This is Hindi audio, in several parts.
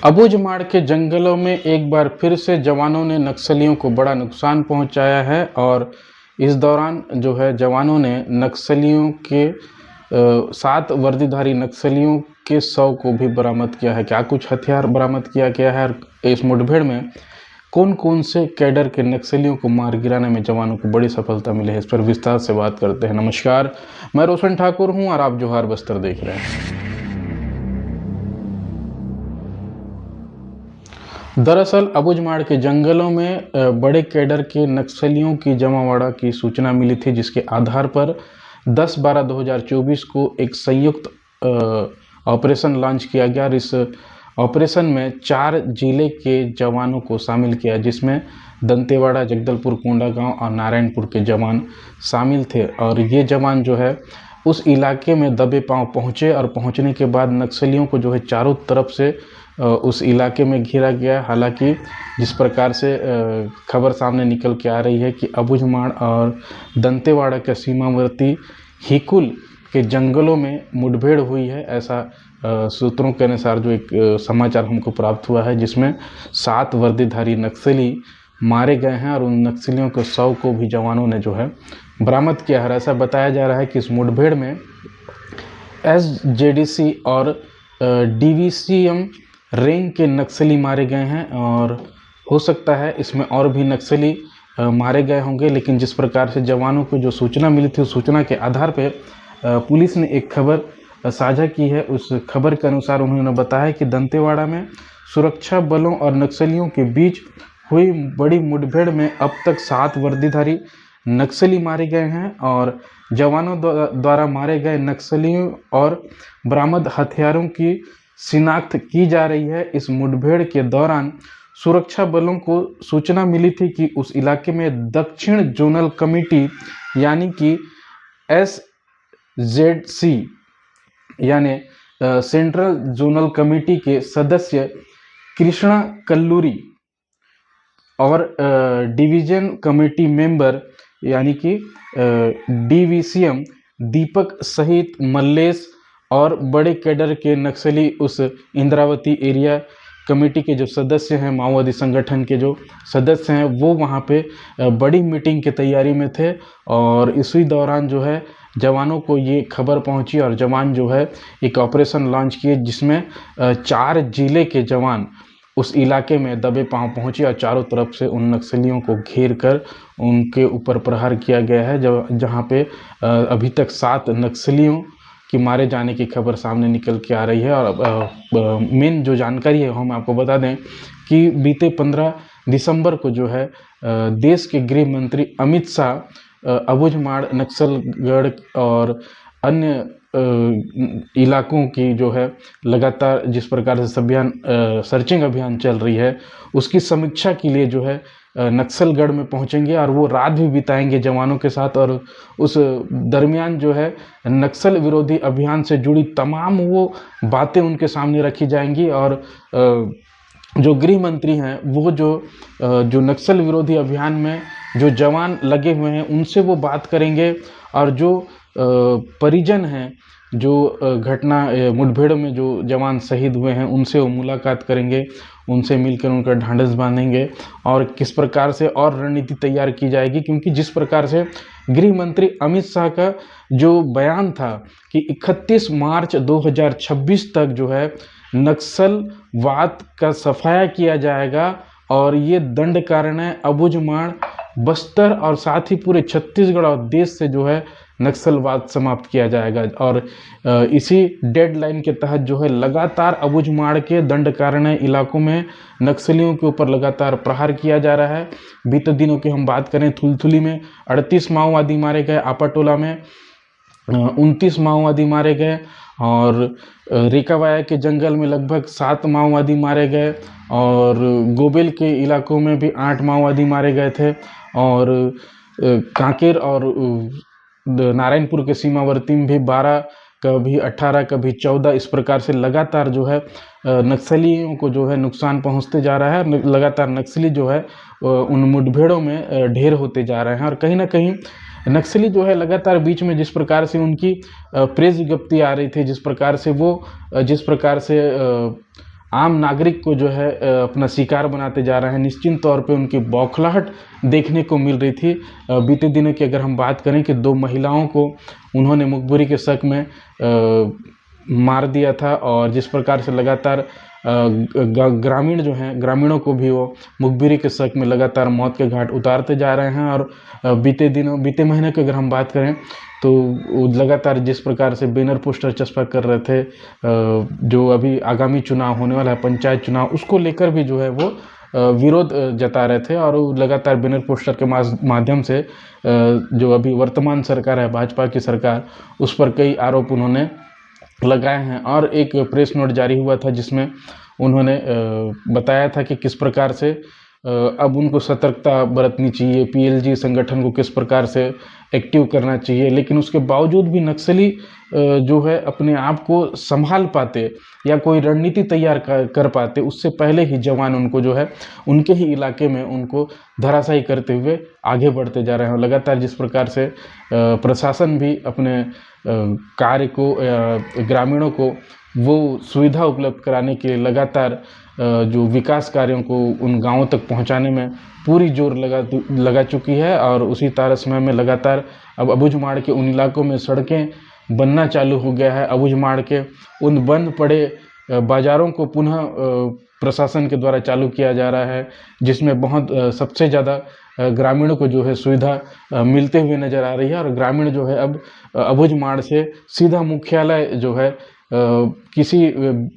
अबुझमाड़ के जंगलों में एक बार फिर से जवानों ने नक्सलियों को बड़ा नुकसान पहुंचाया है और इस दौरान जो है जवानों ने नक्सलियों के 7 वर्दीधारी नक्सलियों के शव को भी बरामद किया है। क्या कुछ हथियार बरामद किया गया है और इस मुठभेड़ में कौन-कौन से कैडर के नक्सलियों को मार गिराने में जवानों को बड़ी सफलता मिली है, इस पर विस्तार से बात करते हैं। नमस्कार, मैं रोशन ठाकुर हूं और आप जोहार बस्तर देख रहे हैं। दरअसल अबुझमाड़ के जंगलों में बड़े कैडर के नक्सलियों की जमावड़ा की सूचना मिली थी, जिसके आधार पर 10/12/2024 को एक संयुक्त ऑपरेशन लॉन्च किया गया और इस ऑपरेशन में 4 जिले के जवानों को शामिल किया, जिसमें दंतेवाड़ा, जगदलपुर, कोंडागांव और नारायणपुर के जवान शामिल थे। और ये जवान जो है उस इलाके में दबे पांव पहुंचे और पहुंचने के बाद नक्सलियों को जो है चारों तरफ से उस इलाके में घेरा गया। हालांकि जिस प्रकार से खबर सामने निकल के आ रही है कि अबुझमाड़ और दंतेवाड़ा के सीमावर्ती हिकुल के जंगलों में मुठभेड़ हुई है, ऐसा सूत्रों के अनुसार जो एक समाचार हमको प्राप्त हुआ है, जिसमें 7 वर्दीधारी नक्सली मारे गए हैं और उन नक्सलियों के शव को भी जवानों ने जो है बरामद किया है। ऐसा बताया जा रहा है कि इस मुठभेड़ में एसजेडीसी और डीवीसीएम रेंज के नक्सली मारे गए हैं और हो सकता है इसमें और भी नक्सली मारे गए होंगे। लेकिन जिस प्रकार से जवानों को जो सूचना मिली थी, उस सूचना के आधार पे पुलिस ने एक खबर साझा की है। उस खबर के अनुसार उन्होंने बताया कि दंतेवाड़ा में सुरक्षा बलों और नक्सलियों के बीच हुई बड़ी मुठभेड़ में अब तक 7 वर्दीधारी नक्सली मारे गए हैं और जवानों द्वारा मारे गए नक्सलियों और बरामद हथियारों की शिनाख्त की जा रही है। इस मुठभेड़ के दौरान सुरक्षा बलों को सूचना मिली थी कि उस इलाके में दक्षिण जोनल कमेटी यानी कि एसजेडसी यानी सेंट्रल जोनल कमेटी के सदस्य कृष्णा कल्लूरी और डिवीजन कमेटी मेंबर यानी कि डीवीसीएम दीपक सहित मल्लेश और बड़े कैडर के नक्सली उस इंद्रावती एरिया कमेटी के जो सदस्य हैं, माओवादी संगठन के जो सदस्य हैं, वो वहाँ पे बड़ी मीटिंग की तैयारी में थे और इसी दौरान जो है जवानों को ये खबर पहुंची और जवान जो है एक ऑपरेशन लॉन्च किए, जिसमें 4 जिले के जवान उस इलाके में दबे पांव पहुंचे और चारों तरफ से उन नक्सलियों को घेर कर उनके ऊपर प्रहार किया गया है। जहाँ पे अभी तक 7 नक्सलियों कि मारे जाने की खबर सामने निकल के आ रही है। और मेन जो जानकारी है हम आपको बता दें कि बीते 15 दिसंबर को जो है देश के गृह मंत्री अमित शाह अबुझमाड़, नक्सलगढ़ और अन्य इलाकों की जो है लगातार जिस प्रकार से सर्चिंग अभियान चल रही है, उसकी समीक्षा के लिए जो है नक्सलगढ़ में पहुंचेंगे और वो रात भी बिताएंगे जवानों के साथ। और उस दरमियान जो है नक्सल विरोधी अभियान से जुड़ी तमाम वो बातें उनके सामने रखी जाएंगी और जो गृह मंत्री हैं वो जो नक्सल विरोधी अभियान में जो जवान लगे हुए हैं उनसे वो बात करेंगे और जो परिजन हैं, जो घटना मुठभेड़ में जो जवान शहीद हुए हैं, उनसे वो मुलाकात करेंगे, उनसे मिलकर उनका ढांढस बांधेंगे और किस प्रकार से और रणनीति तैयार की जाएगी। क्योंकि जिस प्रकार से गृह मंत्री अमित शाह का जो बयान था कि 31 मार्च 2026 तक जो है नक्सलवाद का सफाया किया जाएगा और ये दंडकारण्य अबुझमाड़, बस्तर और साथ ही पूरे छत्तीसगढ़ और देश से जो है नक्सलवाद समाप्त किया जाएगा। और इसी डेडलाइन के तहत जो है लगातार अबुझमाड़ के दंडकारण्य इलाकों में नक्सलियों के ऊपर लगातार प्रहार किया जा रहा है। बीते दिनों की हम बात करें, थुलथुली में 38 माओवादी मारे गए, आपाटोला में 29 माओवादी मारे गए और रेकावाया के जंगल में लगभग 7 माओवादी मारे गए और गोबेल के इलाकों में भी 8 माओवादी मारे गए थे और कांकेर और नारायणपुर के सीमावर्ती में भी 12, कभी 18, कभी 14 इस प्रकार से लगातार जो है नक्सलियों को जो है नुकसान पहुंचते जा रहा है। लगातार नक्सली जो है उन मुठभेड़ों में ढेर होते जा रहे हैं और कहीं ना कहीं नक्सली जो है लगातार बीच में जिस प्रकार से उनकी प्रेस विज्ञप्ति आ रही थी, जिस प्रकार से आम नागरिक को जो है अपना शिकार बनाते जा रहे हैं। निश्चित तौर पे उनकी बौखलाहट देखने को मिल रही थी। बीते दिनों की अगर हम बात करें कि 2 महिलाओं को उन्होंने मुखबिरी के शक में मार दिया था, और जिस प्रकार से लगातार ग्रामीण जो हैं, ग्रामीणों को भी वो मुखबिरी के शक में लगातार मौत के घाट उतारते जा रहे हैं। और बीते महीने की अगर हम बात करें तो लगातार जिस प्रकार से बैनर पोस्टर चस्पा कर रहे थे, जो अभी आगामी चुनाव होने वाला है, पंचायत चुनाव, उसको लेकर भी जो है वो विरोध जता रहे थे। और वो लगातार बैनर पोस्टर के माध्यम से जो अभी वर्तमान सरकार है, भाजपा की सरकार, उस पर कई आरोप उन्होंने लगाए हैं। और एक प्रेस नोट जारी हुआ था जिसमें उन्होंने बताया था कि किस प्रकार से अब उनको सतर्कता बरतनी चाहिए, पीएलजी संगठन को किस प्रकार से एक्टिव करना चाहिए। लेकिन उसके बावजूद भी नक्सली जो है अपने आप को संभाल पाते या कोई रणनीति तैयार कर पाते, उससे पहले ही जवान उनको जो है उनके ही इलाके में उनको धराशायी करते हुए आगे बढ़ते जा रहे हैं। लगातार जिस प्रकार से प्रशासन भी अपने कार्य को, ग्रामीणों को वो सुविधा उपलब्ध कराने के लिए लगातार जो विकास कार्यों को उन गांवों तक पहुंचाने में पूरी जोर लगा चुकी है। और उसी तारतम्य में लगातार अब अबूझमाड़ के उन इलाकों में सड़कें बनना चालू हो गया है। अबूझमाड़ के उन बंद पड़े बाज़ारों को पुनः प्रशासन के द्वारा चालू किया जा रहा है, जिसमें बहुत सबसे ज़्यादा ग्रामीणों को जो है सुविधा मिलते हुए नज़र आ रही है। और ग्रामीण जो है अब अबूझमाड़ से सीधा मुख्यालय जो है किसी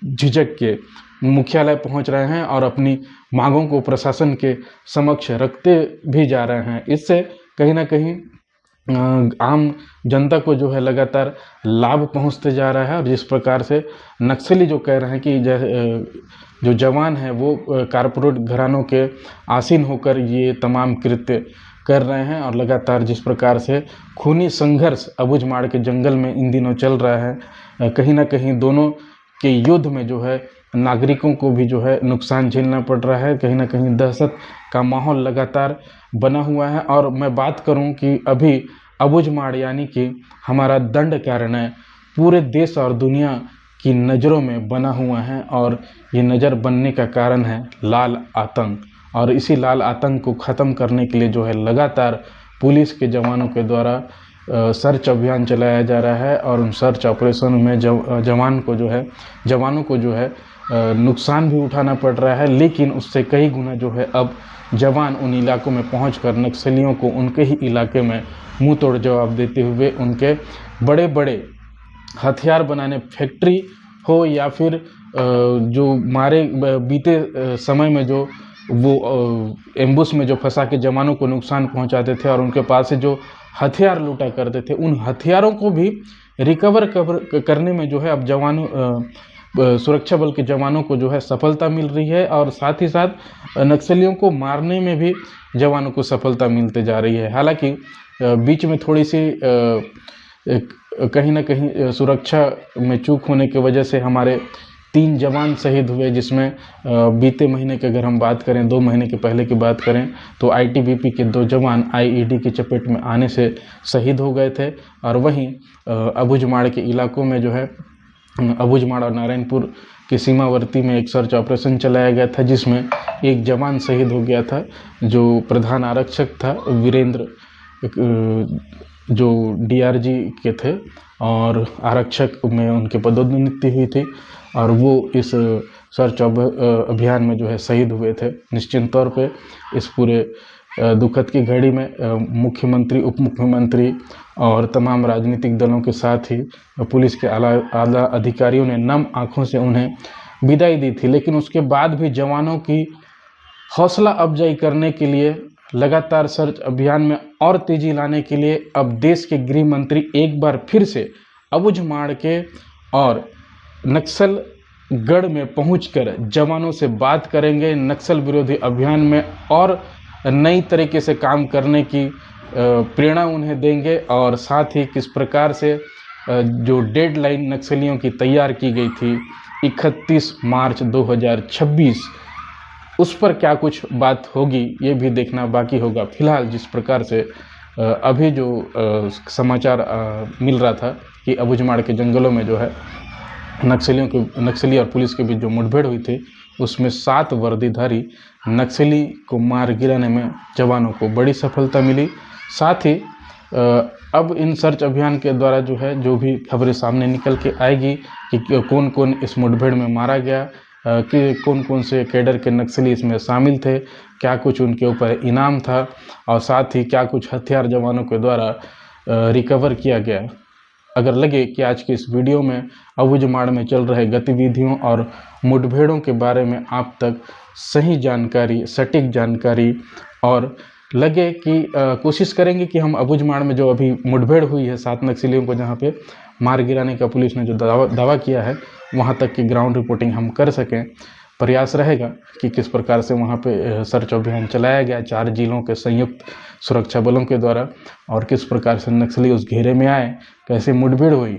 झिझक के मुख्यालय पहुंच रहे हैं और अपनी मांगों को प्रशासन के समक्ष रखते भी जा रहे हैं। इससे कहीं ना कहीं आम जनता को जो है लगातार लाभ पहुंचते जा रहा है। और जिस प्रकार से नक्सली जो कह रहे हैं कि जो जवान हैं वो कारपोरेट घरानों के आसीन होकर ये तमाम कृत्य कर रहे हैं, और लगातार जिस प्रकार से खूनी संघर्ष अबूझमाड़ के जंगल में इन दिनों चल रहा है, कहीं ना कहीं दोनों के युद्ध में जो है नागरिकों को भी जो है नुकसान झेलना पड़ रहा है। कहीं ना कहीं दहशत का माहौल लगातार बना हुआ है। और मैं बात करूं कि अभी अबूझमाड़ यानी कि हमारा दंडकारण्य पूरे देश और दुनिया की नज़रों में बना हुआ है, और ये नज़र बनने का कारण है लाल आतंक। और इसी लाल आतंक को ख़त्म करने के लिए जो है लगातार पुलिस के जवानों के द्वारा सर्च अभियान चलाया जा रहा है। और उन सर्च ऑपरेशन में जवानों को जो है नुकसान भी उठाना पड़ रहा है। लेकिन उससे कई गुना जो है अब जवान उन इलाकों में पहुंचकर नक्सलियों को उनके ही इलाके में मुंह तोड़ जवाब देते हुए उनके बड़े बड़े हथियार बनाने फैक्ट्री हो, या फिर जो मारे बीते समय में जो वो एम्बुश में जो फंसा के जवानों को नुकसान पहुंचाते थे और उनके पास से जो हथियार लूटा करते थे, उन हथियारों को भी रिकवर करने में जो है अब सुरक्षा बल के जवानों को जो है सफलता मिल रही है। और साथ ही साथ नक्सलियों को मारने में भी जवानों को सफलता मिलते जा रही है। हालांकि बीच में थोड़ी सी कहीं ना कहीं सुरक्षा में चूक होने की वजह से हमारे 3 जवान शहीद हुए, जिसमें बीते महीने की अगर हम बात करें, 2 महीने के पहले की बात करें तो आईटीबीपी के 2 जवान आईईडी की चपेट में आने से शहीद हो गए थे। और वहीं अबूझमाड़ के इलाकों में जो है अबूझमाड़ और नारायणपुर के सीमावर्ती में एक सर्च ऑपरेशन चलाया गया था, जिसमें एक जवान शहीद हो गया था जो प्रधान आरक्षक था, वीरेंद्र, जो डीआरजी के थे और आरक्षक में उनके पदोन्नति हुई थी, और वो इस सर्च अभियान में जो है शहीद हुए थे। निश्चित तौर पे इस पूरे दुखद की घड़ी में मुख्यमंत्री, उप मुख्यमंत्री और तमाम राजनीतिक दलों के साथ ही पुलिस के आला अधिकारियों ने नम आंखों से उन्हें विदाई दी थी। लेकिन उसके बाद भी जवानों की हौसला अफजाई करने के लिए, लगातार सर्च अभियान में और तेजी लाने के लिए अब देश के गृह मंत्री एक बार फिर से अबूझमाड़ के और नक्सल गढ़ में पहुंचकर जवानों से बात करेंगे, नक्सल विरोधी अभियान में और नई तरीके से काम करने की प्रेरणा उन्हें देंगे। और साथ ही किस प्रकार से जो डेडलाइन नक्सलियों की तैयार की गई थी 31 मार्च 2026, उस पर क्या कुछ बात होगी ये भी देखना बाकी होगा। फिलहाल जिस प्रकार से अभी जो समाचार मिल रहा था कि अबूझमाड़ के जंगलों में जो है नक्सली और पुलिस के बीच जो मुठभेड़ हुई थी उसमें 7 वर्दीधारी नक्सली को मार गिराने में जवानों को बड़ी सफलता मिली। साथ ही अब इन सर्च अभियान के द्वारा जो है जो भी खबरें सामने निकल के आएगी कि कौन कौन इस मुठभेड़ में मारा गया, कि कौन कौन से कैडर के नक्सली इसमें शामिल थे, क्या कुछ उनके ऊपर इनाम था और साथ ही क्या कुछ हथियार जवानों के द्वारा रिकवर किया गया। अगर लगे कि आज की इस वीडियो में अबुझमाड़ में चल रहे गतिविधियों और मुठभेड़ों के बारे में आप तक सही जानकारी, सटीक जानकारी, और लगे कि कोशिश करेंगे कि हम अबुझमाड़ में जो अभी मुठभेड़ हुई है 7 नक्सलियों को जहां पे मार गिराने का पुलिस ने जो दावा किया है वहां तक की ग्राउंड रिपोर्टिंग हम कर सकें। प्रयास रहेगा कि किस प्रकार से वहां पे सर्च अभियान चलाया गया 4 जिलों के संयुक्त सुरक्षा बलों के द्वारा और किस प्रकार से नक्सली उस घेरे में आए, कैसे मुठभेड़ हुई,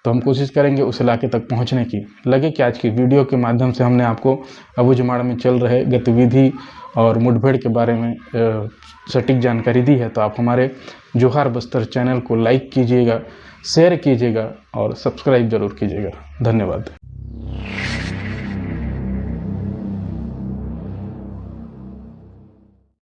तो हम कोशिश करेंगे उस इलाके तक पहुंचने की। लगे कि आज की वीडियो के माध्यम से हमने आपको अबुझमाड़ में चल रहे गतिविधि और मुठभेड़ के बारे में सटीक जानकारी दी है, तो आप हमारे जोहार बस्तर चैनल को लाइक कीजिएगा, शेयर कीजिएगा और सब्सक्राइब जरूर कीजिएगा। धन्यवाद।